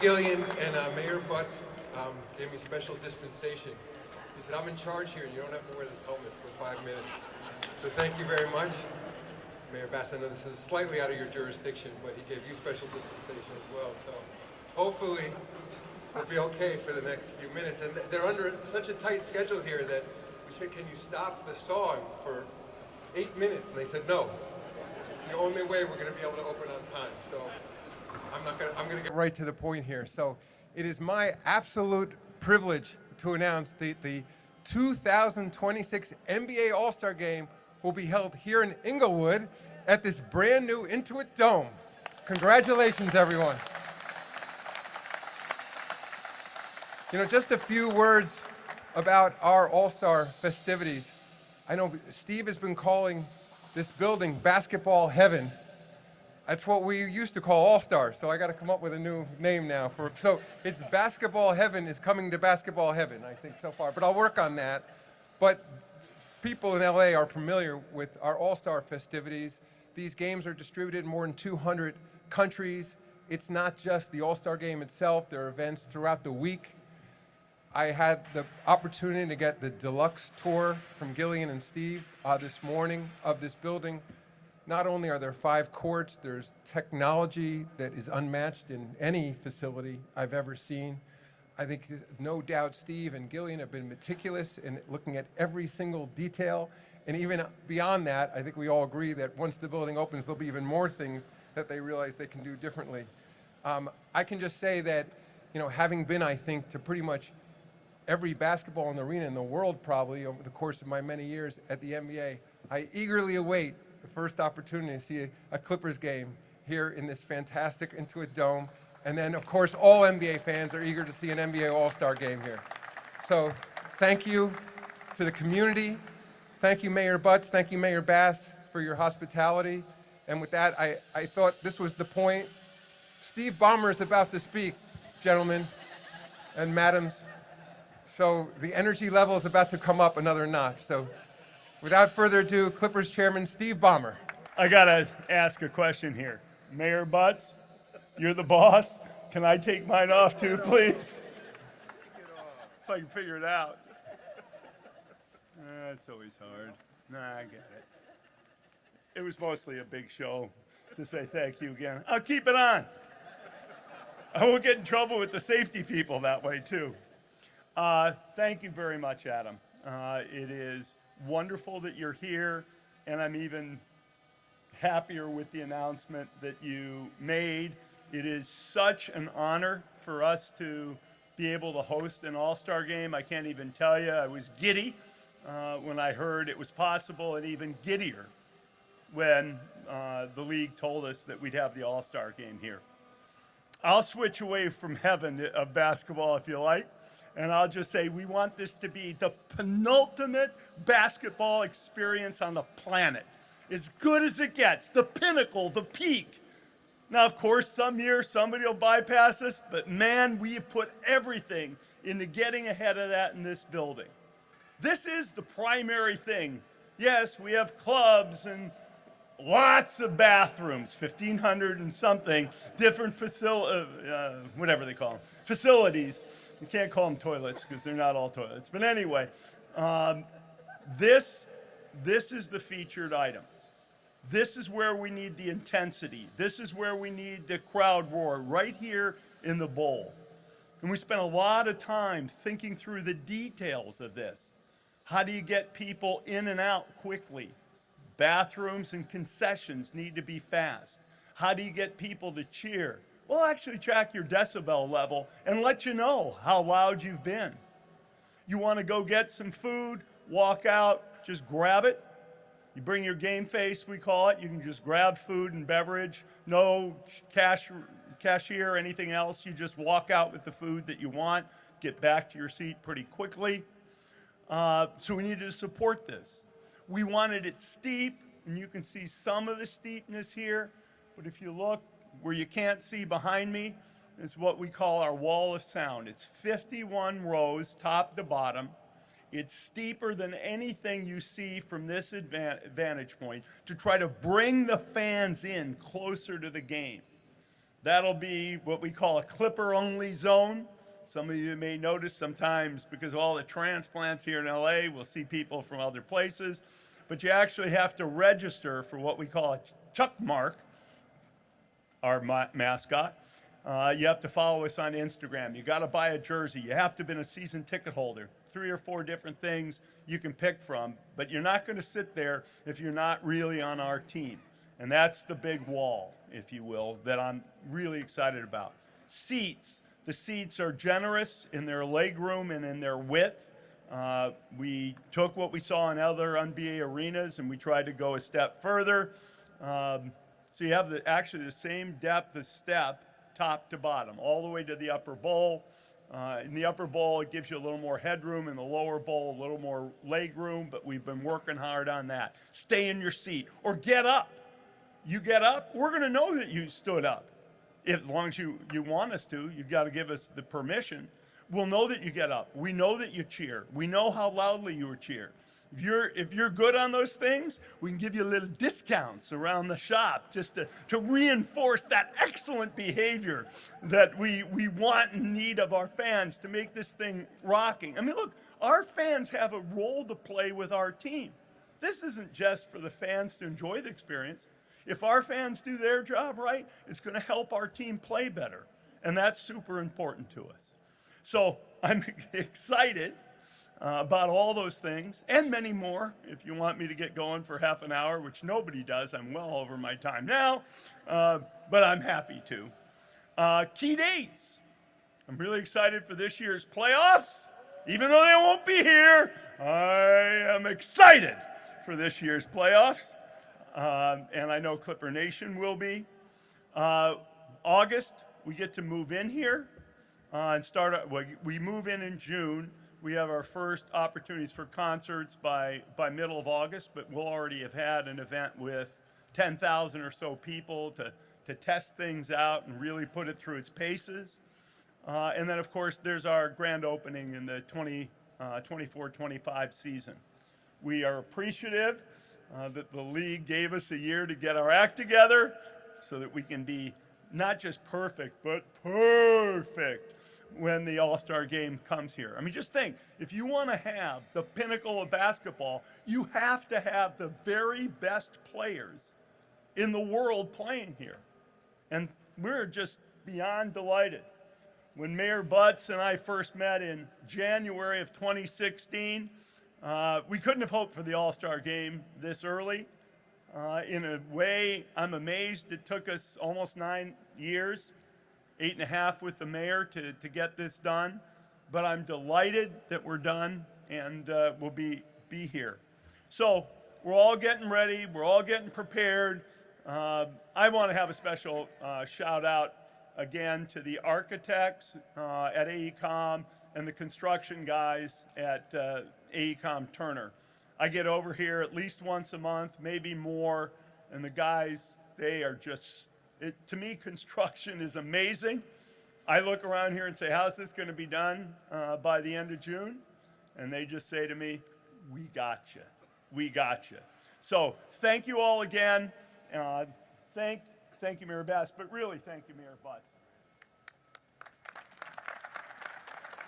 Gillian and Mayor Butts gave me special dispensation. He said, I'm in charge here, and you don't have to wear this helmet for 5 minutes. So thank you very much. Mayor Bass, I know this is slightly out of your jurisdiction, but he gave you special dispensation as well. So hopefully we'll be okay for the next few minutes. And they're under such a tight schedule here that we said, can you stop the song for 8 minutes? And they said, no. It's the only way we're going to be able to open on time. So I'm going to get right to the point here. So it is my absolute privilege to announce the 2026 NBA All-Star Game will be held here in Inglewood at this brand new Intuit Dome. Congratulations, everyone. You know, just a few words about our All-Star festivities. I know Steve has been calling this building basketball heaven. That's what we used to call All-Star, so I got to come up with a new name now. So it's basketball heaven is coming to basketball heaven, I think, so far. But I'll work on that. But people in LA are familiar with our All-Star festivities. These games are distributed in more than 200 countries. It's not just the All-Star game itself. There are events throughout the week. I had the opportunity to get the deluxe tour from Gillian and Steve this morning of this building. Not only are there 5 courts, there's technology that is unmatched in any facility I've ever seen. I think no doubt Steve and Gillian have been meticulous in looking at every single detail. And even beyond that, I think we all agree that once the building opens, there'll be even more things that they realize they can do differently. I can just say that, you know, having been, I think, to pretty much every basketball in the arena in the world probably over the course of my many years at the NBA, I eagerly await the first opportunity to see a Clippers game here in this fantastic Intuit Dome. And then, of course, all NBA fans are eager to see an NBA All-Star game here. So thank you to the community. Thank you, Mayor Butts. Thank you, Mayor Bass, for your hospitality. And with that, I thought this was the point. Steve Ballmer is about to speak, gentlemen and madams. So the energy level is about to come up another notch. So without further ado, Clippers Chairman Steve Ballmer. I gotta ask a question here. Mayor Butts, you're the boss. Can I take mine off too, please? If I can figure it out. It's always hard. Nah, I get it. It was mostly a big show to say thank you again. I'll keep it on. I won't get in trouble with the safety people that way too. Thank you very much, Adam. It is wonderful that you're here, and I'm even happier with the announcement that you made. It is such an honor for us to be able to host an All-Star game. I can't even tell you, I was giddy when I heard it was possible, and even giddier when the league told us that we'd have the All-Star game here. I'll switch away from heaven of basketball if you like, and I'll just say we want this to be the penultimate basketball experience on the planet. As good as it gets, the pinnacle, the peak. Now, of course, some years somebody will bypass us, but man, we have put everything into getting ahead of that in this building. This is the primary thing. Yes, we have clubs and lots of bathrooms, 1,500 and something, different whatever they call them, facilities. You can't call them toilets because they're not all toilets. But anyway, this is the featured item. This is where we need the intensity. This is where we need the crowd roar, right here in the bowl. And we spent a lot of time thinking through the details of this. How do you get people in and out quickly? Bathrooms and concessions need to be fast. How do you get people to cheer? We'll actually track your decibel level and let you know how loud you've been. You want to go get some food, walk out, just grab it. You bring your game face, we call it. You can just grab food and beverage. No cashier or anything else. You just walk out with the food that you want, get back to your seat pretty quickly. So we needed to support this. We wanted it steep, and you can see some of the steepness here. But if you look where you can't see behind me, is what we call our wall of sound. It's 51 rows, top to bottom. It's steeper than anything you see from this vantage point to try to bring the fans in closer to the game. That'll be what we call a Clipper-only zone. Some of you may notice sometimes because of all the transplants here in LA, we'll see people from other places. But you actually have to register for what we call a Chuck mark, our mascot. You have to follow us on Instagram. You got to buy a jersey. You have to have been a season ticket holder. 3 or 4 different things you can pick from, but you're not going to sit there if you're not really on our team. And that's the big wall, if you will, that I'm really excited about. Seats. The seats are generous in their leg room and in their width. We took what we saw in other NBA arenas and we tried to go a step further. So you have actually the same depth of step, top to bottom, all the way to the upper bowl. In the upper bowl, it gives you a little more headroom. In the lower bowl, a little more leg room, but we've been working hard on that. Stay in your seat or get up. You get up, we're going to know that you stood up. As long as you want us to, you've got to give us the permission. We'll know that you get up. We know that you cheer. We know how loudly you were cheered. If you're good on those things, we can give you little discounts around the shop just to reinforce that excellent behavior that we want and need of our fans to make this thing rocking. I mean, look, our fans have a role to play with our team. This isn't just for the fans to enjoy the experience. If our fans do their job right, it's going to help our team play better. And that's super important to us. So I'm excited about all those things and many more. If you want me to get going for half an hour, which nobody does, I'm well over my time now, but I'm happy to. Key dates. I'm really excited for this year's playoffs. Even though they won't be here, I am excited for this year's playoffs. And I know Clipper Nation will be. August, we get to move in here and start. We move in June. We have our first opportunities for concerts by middle of August, but we'll already have had an event with 10,000 or so people to test things out and really put it through its paces. And then, of course, there's our grand opening in the 24-25 season. We are appreciative that the league gave us a year to get our act together so that we can be not just perfect, but perfect when the All-Star game comes here. I mean, just think, if you want to have the pinnacle of basketball, you have to have the very best players in the world playing here. And we're just beyond delighted. When Mayor Butts and I first met in January of 2016, we couldn't have hoped for the All-Star game this early. In a way, I'm amazed it took us almost 9 years, 8.5 with the mayor to get this done. But I'm delighted that we're done and we'll be here. So we're all getting ready. We're all getting prepared. I want to have a special shout out again to the architects at AECOM and the construction guys at AECOM Turner. I get over here at least once a month, maybe more, and the guys, they are just, to me, construction is amazing. I look around here and say, how's this going to be done by the end of June? And they just say to me, we got you. We got you. So thank you all again. Thank you, Mayor Bass, but really thank you, Mayor Butts.